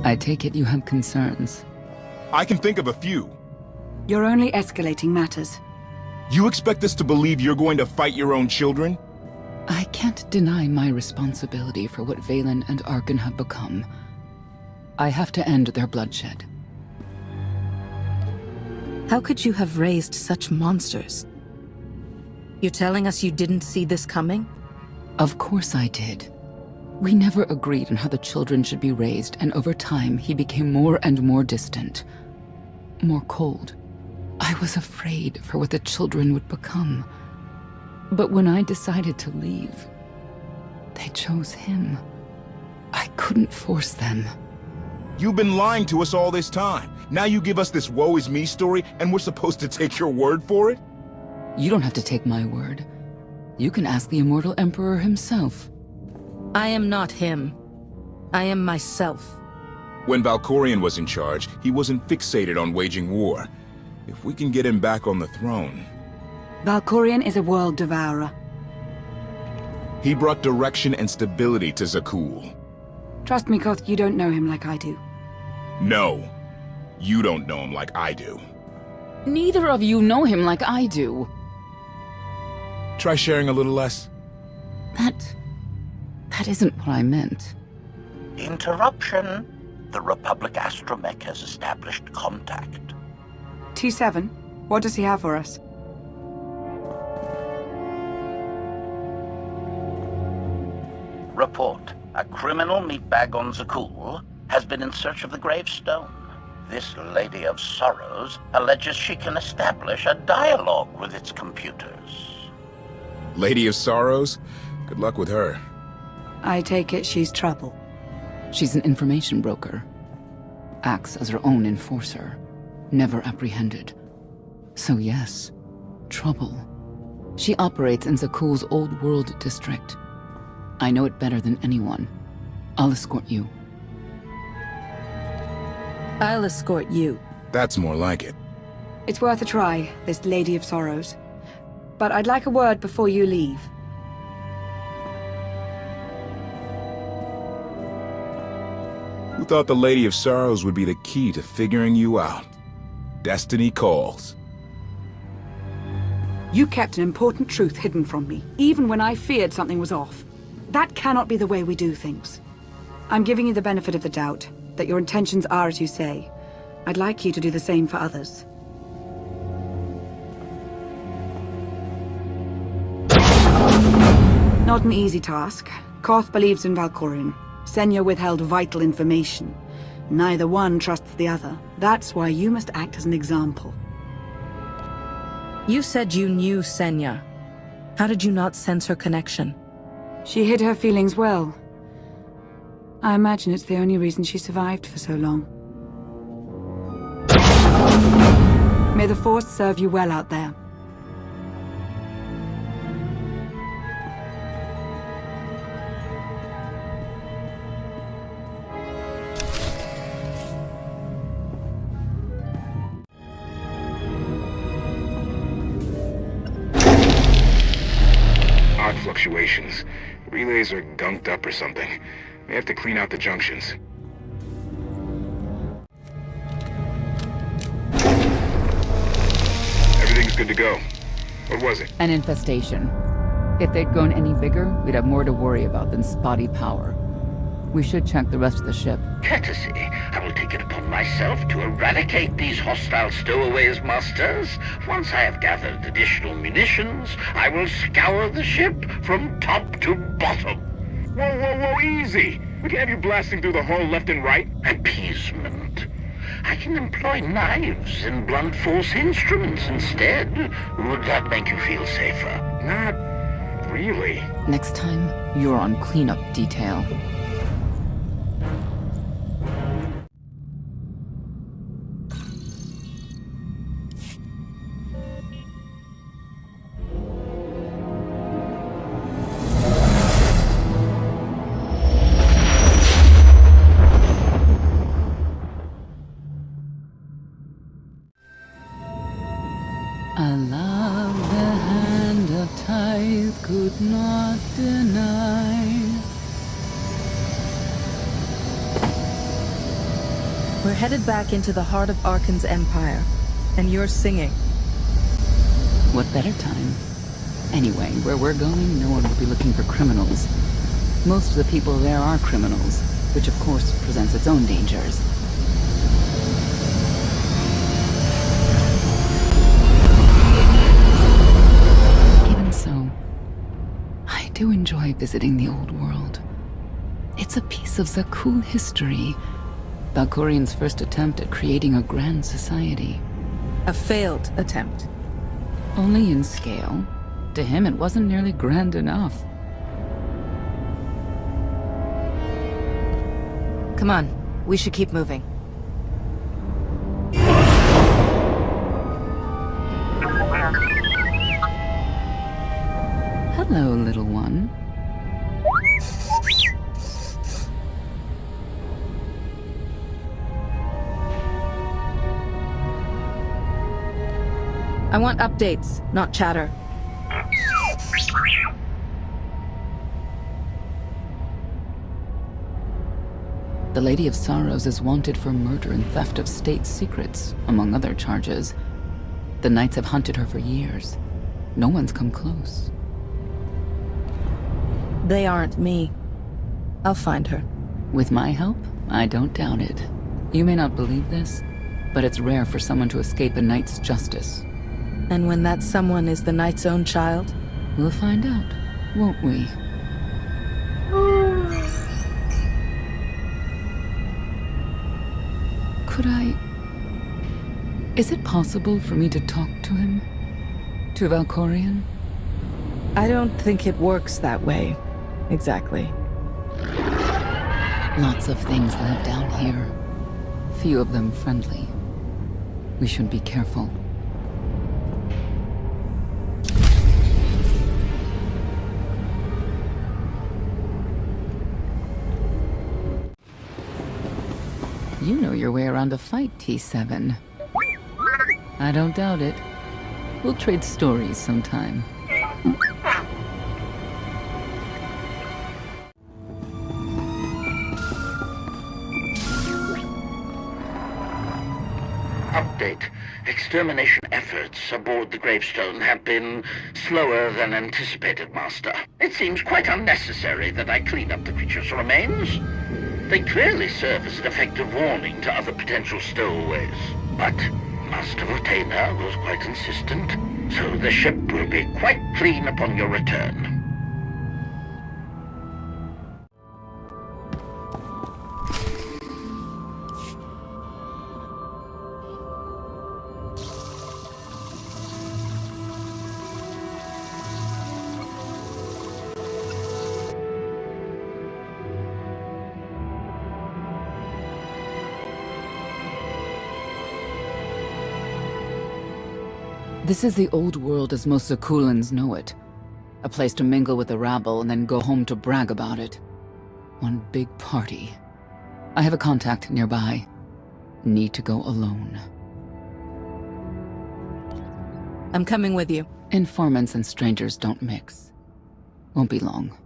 I take it you have concerns. I can think of a few. You're only escalating matters. You expect us to believe you're going to fight your own children? I can't deny my responsibility for what Valen and Arkan have become. I have to end their bloodshed. How could you have raised such monsters? You're telling us you didn't see this coming? Of course I did. We never agreed on how the children should be raised, and over time he became more and more distant. More cold. I was afraid for what the children would become. But when I decided to leave, they chose him. I couldn't force them. You've been lying to us all this time. Now you give us this woe is me story, and we're supposed to take your word for it? You don't have to take my word. You can ask the Immortal Emperor himself. I am not him. I am myself. When Valkorion was in charge, he wasn't fixated on waging war. If we can get him back on the throne... Valkorion is a world devourer. He brought direction and stability to Zakul. Trust me, Koth, you don't know him like I do. No. You don't know him like I do. Neither of you know him like I do. Try sharing a little less. That isn't what I meant. Interruption. The Republic astromech has established contact. T7, what does he have for us? Report. A criminal meatbag on Zakul has been in search of the gravestone. This Lady of Sorrows alleges she can establish a dialogue with its computers. Lady of Sorrows? Good luck with her. I take it she's trouble. She's an information broker. Acts as her own enforcer. Never apprehended. So yes, trouble. She operates in Zakul's Old World district. I know it better than anyone. I'll escort you. I'll escort you. That's more like it. It's worth a try, this Lady of Sorrows. But I'd like a word before you leave. Who thought the Lady of Sorrows would be the key to figuring you out? Destiny calls. You kept an important truth hidden from me, even when I feared something was off. That cannot be the way we do things. I'm giving you the benefit of the doubt, that your intentions are as you say. I'd like you to do the same for others. Not an easy task. Koth believes in Valkorion. Senya withheld vital information. Neither one trusts the other. That's why you must act as an example. You said you knew Senya. How did you not sense her connection? She hid her feelings well. I imagine it's the only reason she survived for so long. May the Force serve you well out there. Odd fluctuations. Relays are gunked up or something. May have to clean out the junctions. Everything's good to go. What was it? An infestation. If they'd grown any bigger, we'd have more to worry about than spotty power. We should check the rest of the ship. Courtesy, I will take it upon myself to eradicate these hostile stowaways, masters. Once I have gathered additional munitions, I will scour the ship from top to bottom. Whoa, easy! We can have you blasting through the hull left and right. Appeasement. I can employ knives and blunt force instruments instead. Would that make you feel safer? Not really. Next time, you're on cleanup detail. I love the hand of tithe could not deny. We're headed back into the heart of Arkan's empire, and you're singing. What better time? Anyway, where we're going, no one will be looking for criminals. Most of the people there are criminals, which of course presents its own dangers. Even so, I do enjoy visiting the old world. It's a piece of Zakul history. Valkorian's first attempt at creating a grand society. A failed attempt. Only in scale. To him, it wasn't nearly grand enough. Come on, we should keep moving. Hello, little one. I want updates, not chatter. The Lady of Sorrows is wanted for murder and theft of state secrets, among other charges. The Knights have hunted her for years. No one's come close. They aren't me. I'll find her. With my help, I don't doubt it. You may not believe this, but it's rare for someone to escape a Knight's justice. And when that someone is the Knight's own child? We'll find out, won't we? Could I... Is it possible for me to talk to him? To Valkorian? I don't think it works that way, exactly. Lots of things live down here. Few of them friendly. We should be careful. You know your way around a fight, T7. I don't doubt it. We'll trade stories sometime. Update. Extermination efforts aboard the gravestone have been slower than anticipated, Master. It seems quite unnecessary that I clean up the creature's remains. They clearly serve as an effective warning to other potential stowaways. But Master Vortainer was quite insistent, so the ship will be quite clean upon your return. This is the old world as most Zakulans know it. A place to mingle with the rabble and then go home to brag about it. One big party. I have a contact nearby. Need to go alone. I'm coming with you. Informants and strangers don't mix. Won't be long.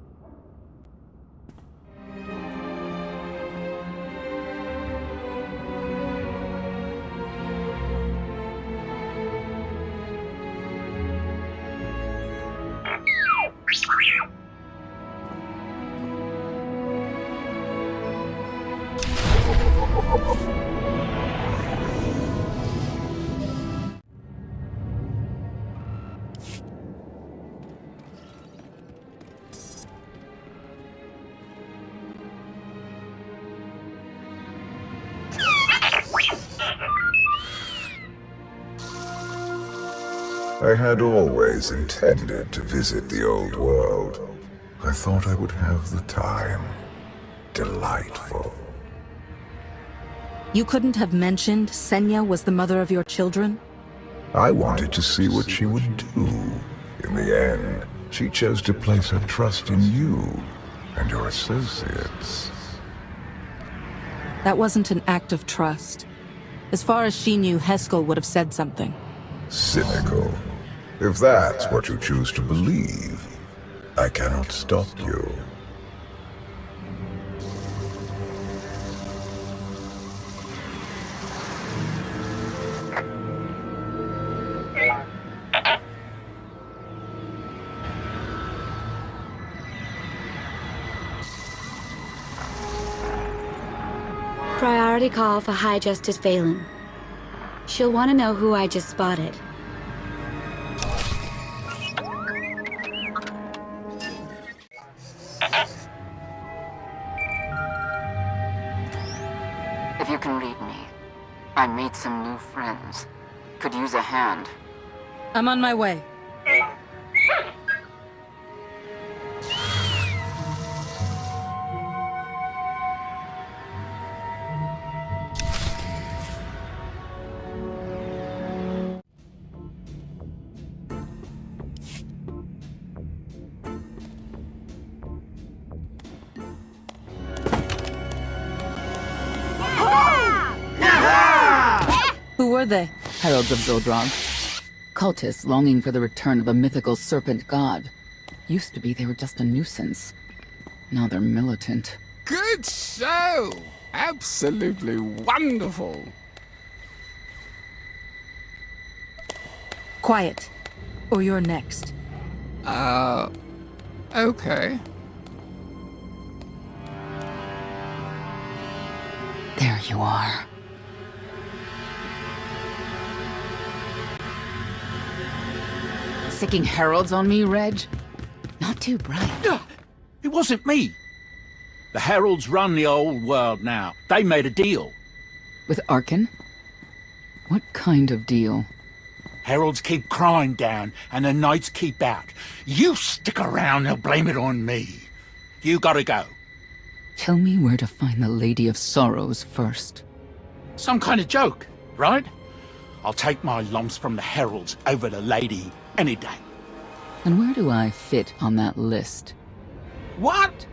I had always intended to visit the old world. I thought I would have the time. Delightful. You couldn't have mentioned Senya was the mother of your children? I wanted to see what she would do. In the end, she chose to place her trust in you and your associates. That wasn't an act of trust. As far as she knew, Heskel would have said something. Cynical. If that's what you choose to believe, I cannot stop you. Priority call for High Justice Phelan. She'll want to know who I just spotted. If you can read me, I made some new friends. Could use a hand. I'm on my way. Who were they? Heralds of Zildrog. Cultists longing for the return of a mythical serpent god. Used to be they were just a nuisance. Now they're militant. Good show! Absolutely wonderful. Quiet, or you're next. Okay. There you are. Sicking heralds on me, Reg? Not too bright. It wasn't me. The Heralds run the old world now. They made a deal. With Arkin? What kind of deal? Heralds keep crime down, and the Knights keep out. You stick around, they'll blame it on me. You gotta go. Tell me where to find the Lady of Sorrows first. Some kind of joke, right? I'll take my lumps from the Heralds over the Lady any day. And where do I fit on that list? What?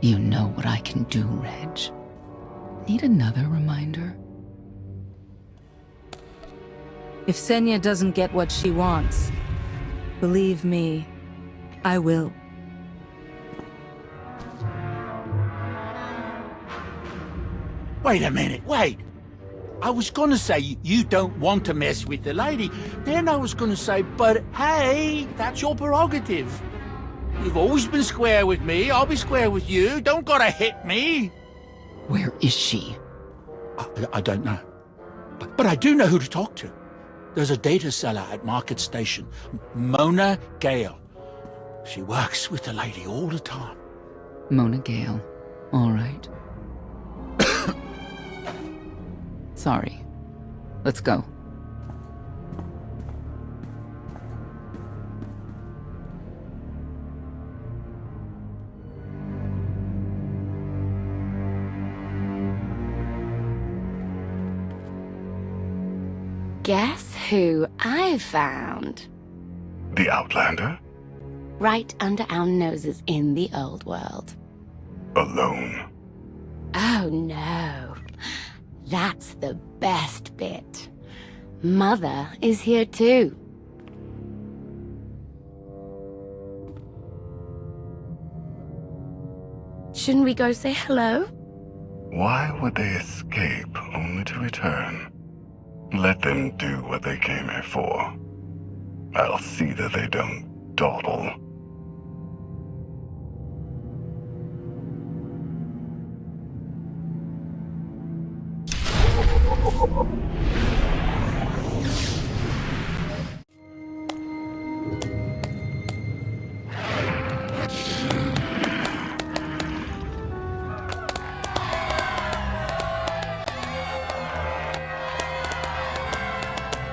You know what I can do, Reg. Need another reminder? If Senya doesn't get what she wants, believe me, I will. Wait a minute, wait. I was gonna say you don't want to mess with the lady. Then I was gonna say, but hey, that's your prerogative. You've always been square with me, I'll be square with you. Don't gotta hit me. Where is she? I don't know. But I do know who to talk to. There's a data seller at Market Station, Mona Gale. She works with the lady all the time. Mona Gale. All right. Sorry. Let's go. Guess who I found? The Outlander? Right under our noses in the old world. Alone? Oh no. That's the best bit. Mother is here too. Shouldn't we go say hello? Why would they escape only to return? Let them do what they came here for. I'll see that they don't dawdle.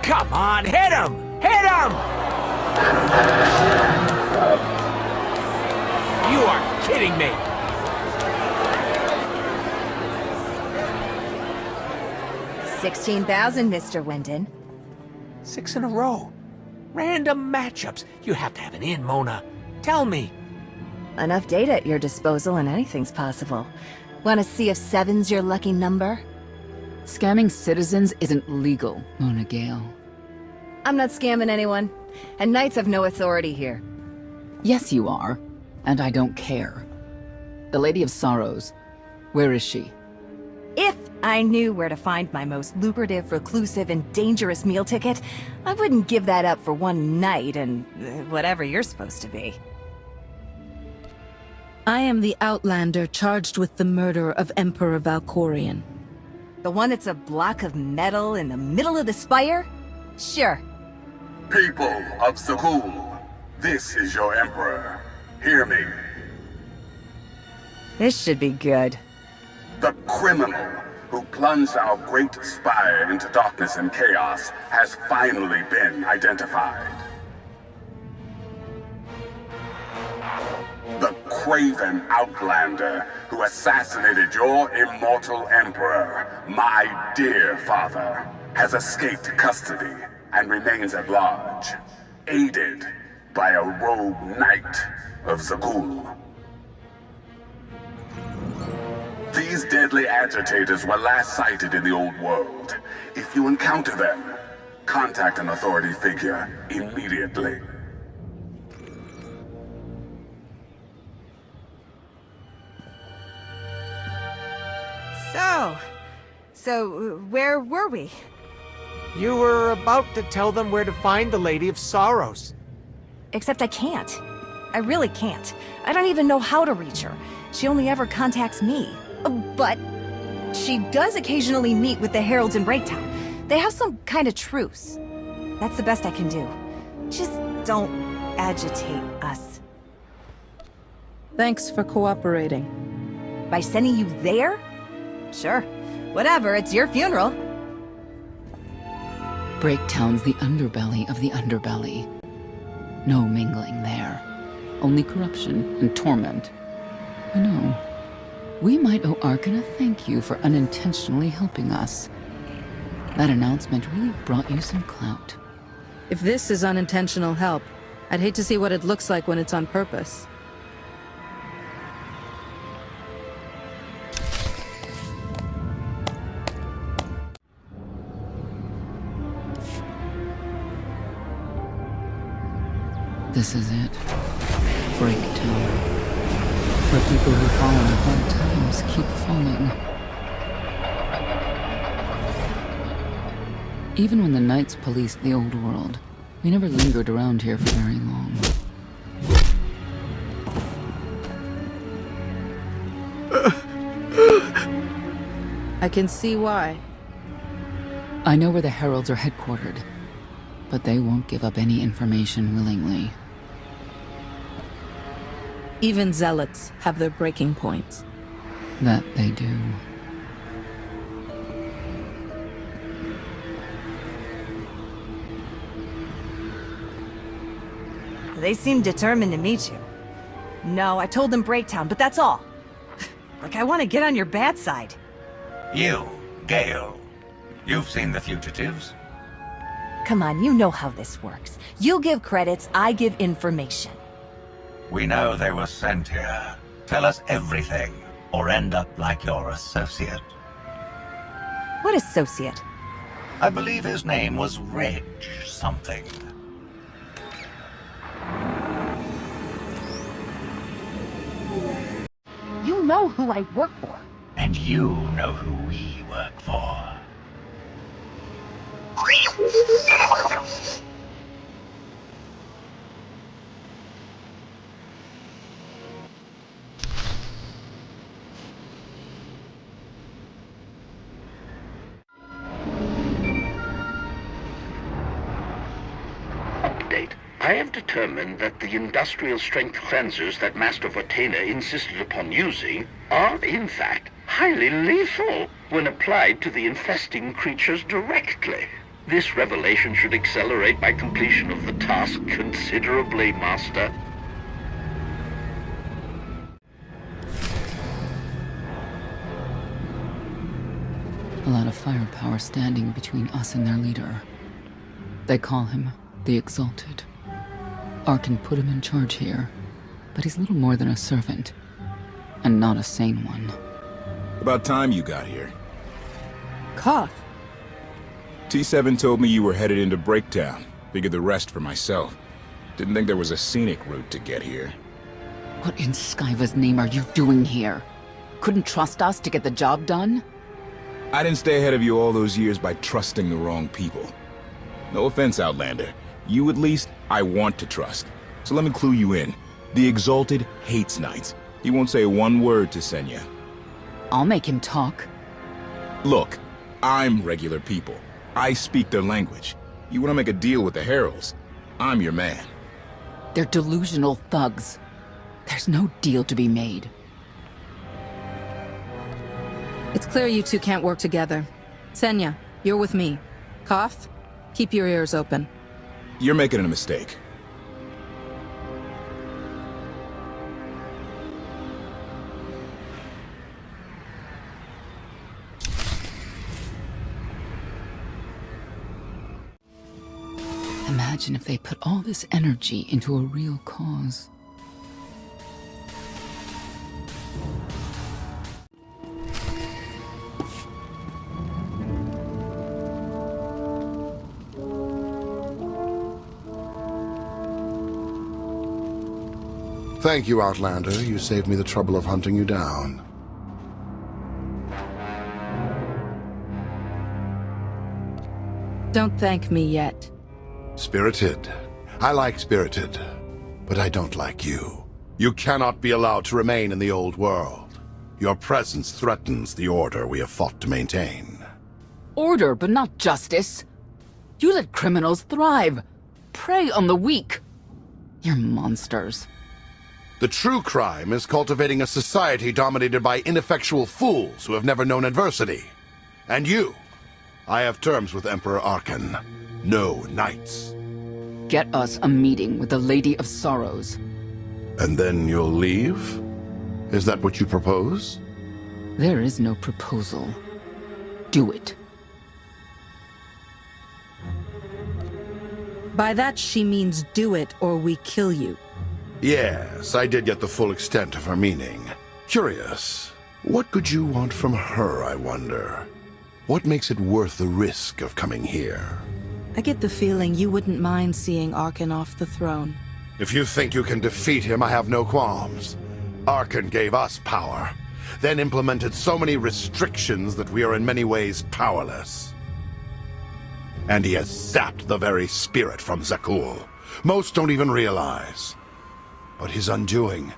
Come on, hit him! Hit him! You are kidding me! $16,000, Mr. Wyndon. 6 in a row. Random matchups. You have to have an in, Mona. Tell me. Enough data at your disposal and anything's possible. Want to see if 7's your lucky number? Scamming citizens isn't legal, Mona Gale. I'm not scamming anyone, and Knights have no authority here. Yes, you are, and I don't care. The Lady of Sorrows, Where is she? If I knew where to find my most lucrative, reclusive, and dangerous meal ticket, I wouldn't give that up for one night and whatever you're supposed to be. I am the Outlander charged with the murder of Emperor Valkorion. The one that's a block of metal in the middle of the spire? Sure. People of Zakul, this is your Emperor. Hear me. This should be good. The criminal who plunged our great spire into darkness and chaos has finally been identified. The craven Outlander who assassinated your immortal Emperor, my dear father, has escaped custody and remains at large, aided by a rogue knight of Zakul. These deadly agitators were last sighted in the old world. If you encounter them, contact an authority figure immediately. So where were we? You were about to tell them where to find the Lady of Sorrows. Except I can't. I really can't. I don't even know how to reach her. She only ever contacts me. But she does occasionally meet with the Heralds in Breaktown. They have some kind of truce. That's the best I can do. Just don't agitate us. Thanks for cooperating. By sending you there? Sure. Whatever, it's your funeral. Breaktown's the underbelly of the underbelly. No mingling there. Only corruption and torment. You know, we might owe Arkan a thank you for unintentionally helping us. That announcement really brought you some clout. If this is unintentional help, I'd hate to see what it looks like when it's on purpose. This is it. Breaktown. Where people who fall in hard times keep falling. Even when the Knights policed the old world, we never lingered around here for very long. I can see why. I know where the Heralds are headquartered, but they won't give up any information willingly. Even zealots have their breaking points. That they do. They seem determined to meet you. No, I told them Breaktown, but that's all. Like I want to get on your bad side. You, Gale. You've seen the fugitives. Come on, you know how this works. You give credits, I give information. We know they were sent here. Tell us everything, or end up like your associate. What associate? I believe his name was Reg something. You know who I work for. And you know who we work for. Update. I have determined that the industrial strength cleansers that Master Vortena insisted upon using are, in fact, highly lethal when applied to the infesting creatures directly. This revelation should accelerate my completion of the task considerably, Master. A lot of firepower standing between us and their leader. They call him the Exalted. Arkan put him in charge here, but he's little more than a servant, and not a sane one. About time you got here. Koth. T7 told me you were headed into Breaktown. Figured the rest for myself. Didn't think there was a scenic route to get here. What in Skyva's name are you doing here? couldn't trust us to get the job done? I didn't stay ahead of you all those years by trusting the wrong people. No offense, Outlander. You at least, I want to trust. So let me clue you in. The Exalted hates Knights. He won't say one word to Senya. I'll make him talk. Look, I'm regular people. I speak their language. You want to make a deal with the Heralds? I'm your man. They're delusional thugs. There's no deal to be made. It's clear you two can't work together. Senya, you're with me. Koth, keep your ears open. You're making a mistake. Imagine if they put all this energy into a real cause. Thank you, Outlander. You saved me the trouble of hunting you down. Don't thank me yet. Spirited. I like Spirited, but I don't like you. You cannot be allowed to remain in the old world. Your presence threatens the order we have fought to maintain. Order, but not justice. You let criminals thrive. Prey on the weak. You're monsters. The true crime is cultivating a society dominated by ineffectual fools who have never known adversity. And you. I have terms with Emperor Arkan. No knights. Get us a meeting with the Lady of Sorrows. And then you'll leave? Is that what you propose? There is no proposal. Do it. By that she means do it or we kill you. Yes, I did get the full extent of her meaning. Curious. What could you want from her, I wonder? What makes it worth the risk of coming here? I get the feeling you wouldn't mind seeing Arkan off the throne. If you think you can defeat him, I have no qualms. Arkan gave us power, then implemented so many restrictions that we are in many ways powerless. And he has sapped the very spirit from Zakul. Most don't even realize. But his undoing,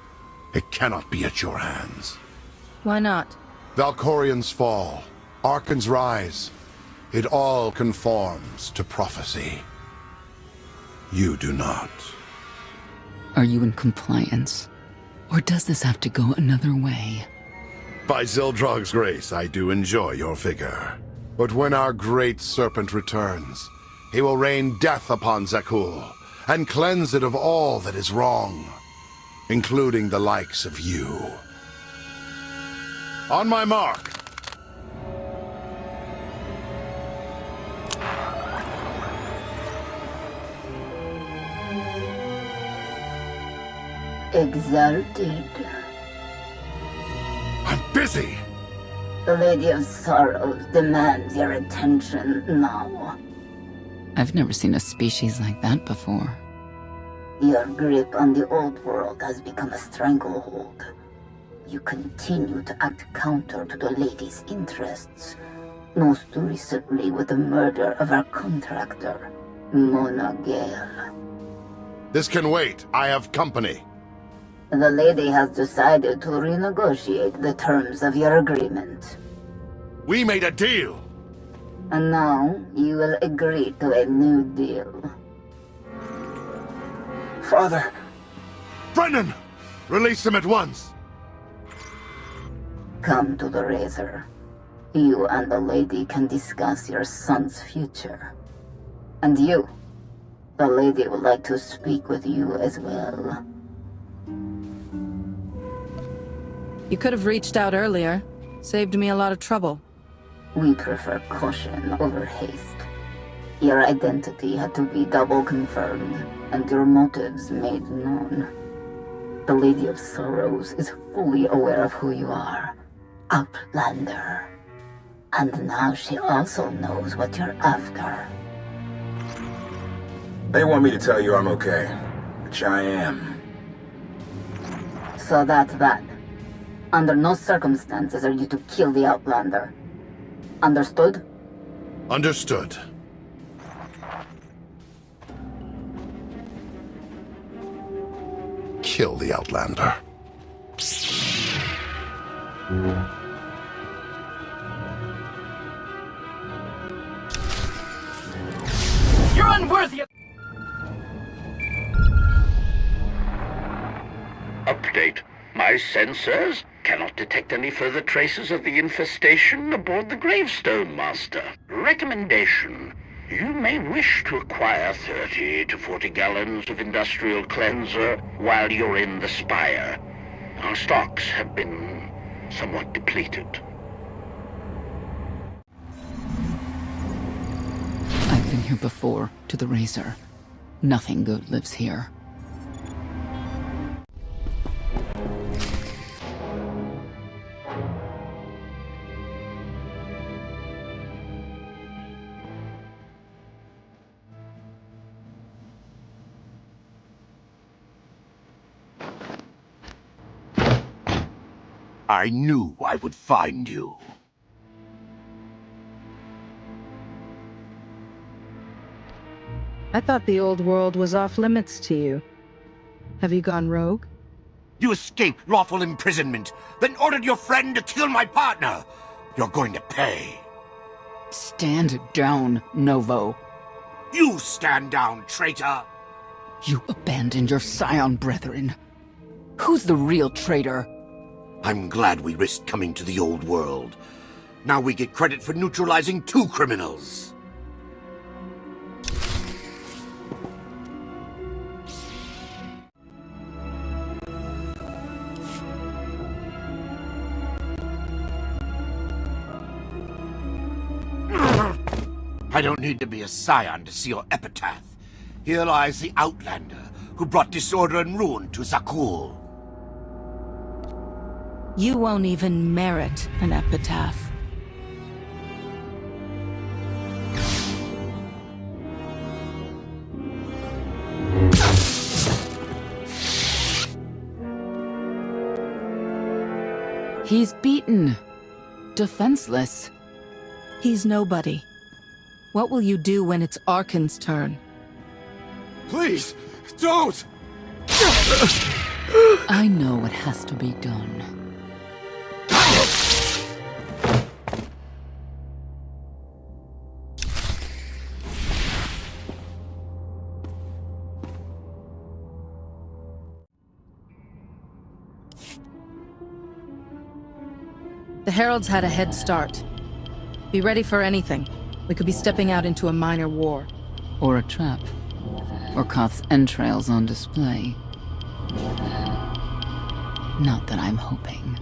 it cannot be at your hands. Why not? Valkorian's fall, Arkan's rise, it all conforms to prophecy. You do not. Are you in compliance? Or does this have to go another way? By Zildrog's grace, I do enjoy your figure. But when our great serpent returns, he will rain death upon Zakul, and cleanse it of all that is wrong, including the likes of you. On my mark! Exalted. I'm busy! The Lady of Sorrows demands your attention now. I've never seen a species like that before. Your grip on the old world has become a stranglehold. You continue to act counter to the Lady's interests, most recently with the murder of our contractor, Mona Gale. This can wait. I have company. The Lady has decided to renegotiate the terms of your agreement. We made a deal! And now, you will agree to a new deal. Father! Brennan! Release him at once! Come to the Razor. You and the Lady can discuss your son's future. And you, the Lady would like to speak with you as well. You could have reached out earlier. Saved me a lot of trouble. We prefer caution over haste. Your identity had to be double confirmed, and your motives made known. The Lady of Sorrows is fully aware of who you are. Outlander. And now she also knows what you're after. They want me to tell you I'm okay, which I am. So that's that. Under no circumstances are you to kill the Outlander. Understood? Understood. Kill the Outlander. You're unworthy of... Update. My sensors cannot detect any further traces of the infestation aboard the Gravestone, Master. Recommendation. You may wish to acquire 30 to 40 gallons of industrial cleanser while you're in the Spire. Our stocks have been somewhat depleted. I've been here before, to the Razor. Nothing good lives here. I knew I would find you. I thought the old world was off limits to you. Have you gone rogue? You escaped lawful imprisonment, then ordered your friend to kill my partner. You're going to pay. Stand down, Novo. You stand down, traitor! You abandoned your Scion brethren. Who's the real traitor? I'm glad we risked coming to the old world. Now we get credit for neutralizing 2 criminals. I don't need to be a scion to see your epitaph. Here lies the Outlander, who brought disorder and ruin to Zakul. You won't even merit an epitaph. He's beaten. Defenseless. He's nobody. What will you do when it's Arkan's turn? Please, don't! I know what has to be done. The Heralds had a head start. Be ready for anything. We could be stepping out into a minor war. Or a trap. Or Koth's entrails on display. Not that I'm hoping.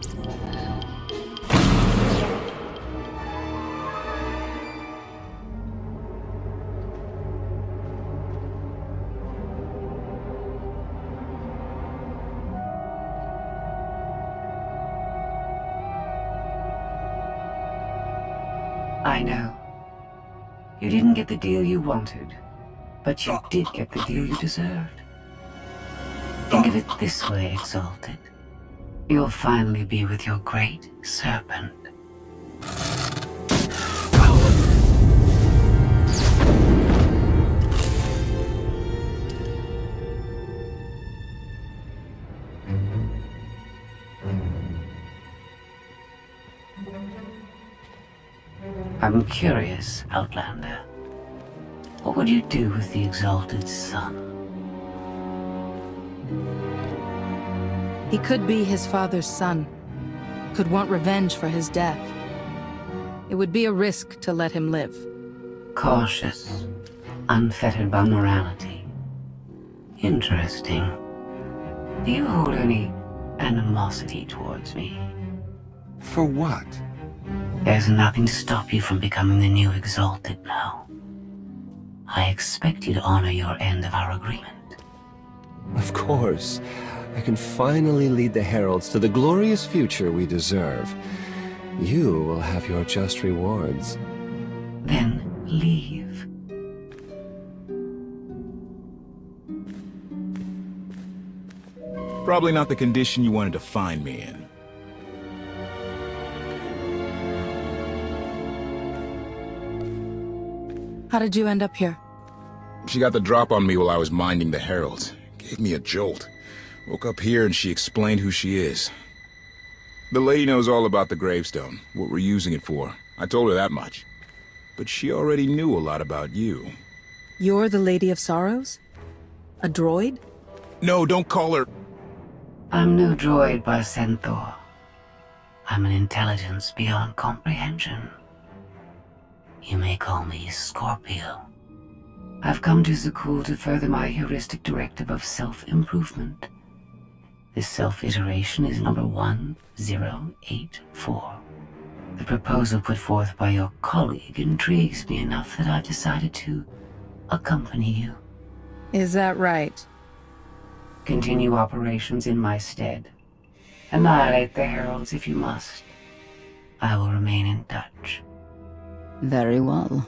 I know. You didn't get the deal you wanted, but you did get the deal you deserved. Think of it this way, Exalted. You'll finally be with your great serpent. I'm curious, Outlander. What would you do with the Exalted Son? He could be his father's son. Could want revenge for his death. It would be a risk to let him live. Cautious, unfettered by morality. Interesting. Do you hold any animosity towards me? For what? There's nothing to stop you from becoming the new Exalted now. I expect you to honor your end of our agreement. Of course. I can finally lead the Heralds to the glorious future we deserve. You will have your just rewards. Then leave. Probably not the condition you wanted to find me in. How did you end up here? She got the drop on me while I was minding the heralds. Gave me a jolt. Woke up here and she explained who she is. The lady knows all about the gravestone, what we're using it for. I told her that much. But she already knew a lot about you. You're the Lady of Sorrows? A droid? No, don't call her... I'm no droid by SWTOR. I'm an intelligence beyond comprehension. You may call me Scorpio. I've come to Zakul to further my heuristic directive of self-improvement. This self-iteration is number 1084. The proposal put forth by your colleague intrigues me enough that I've decided to accompany you. Is that right? Continue operations in my stead. Annihilate the heralds if you must. I will remain in touch. Very well.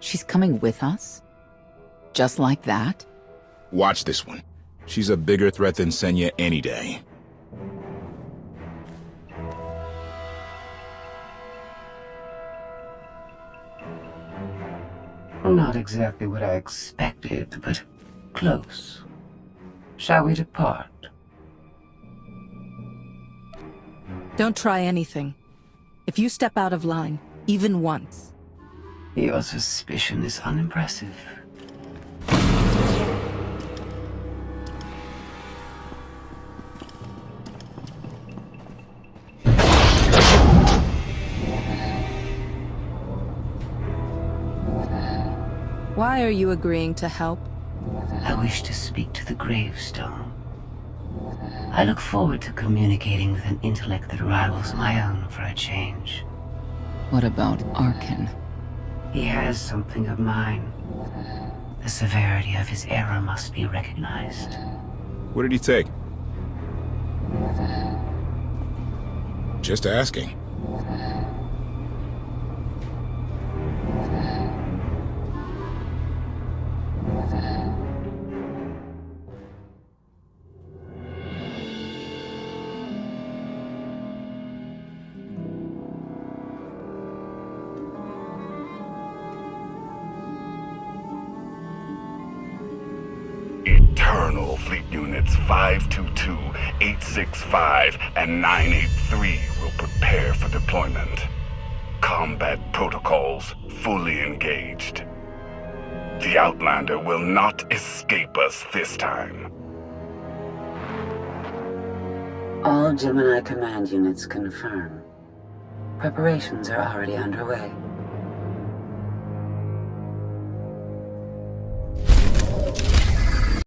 She's coming with us? Just like that? Watch this one. She's a bigger threat than Senya any day. Not exactly what I expected, but close. Shall we depart? Don't try anything. If you step out of line, even once... Your suspicion is unimpressive. Why are you agreeing to help? I wish to speak to the gravestone. I look forward to communicating with an intellect that rivals my own for a change. What about Arkin? He has something of mine. The severity of his error must be recognized. What did he take? Just asking. Eternal Fleet Units 522, 865, and 983 will prepare for deployment. Combat protocols fully engaged. The Outlander will not escape us this time. All Gemini command units confirm. Preparations are already underway.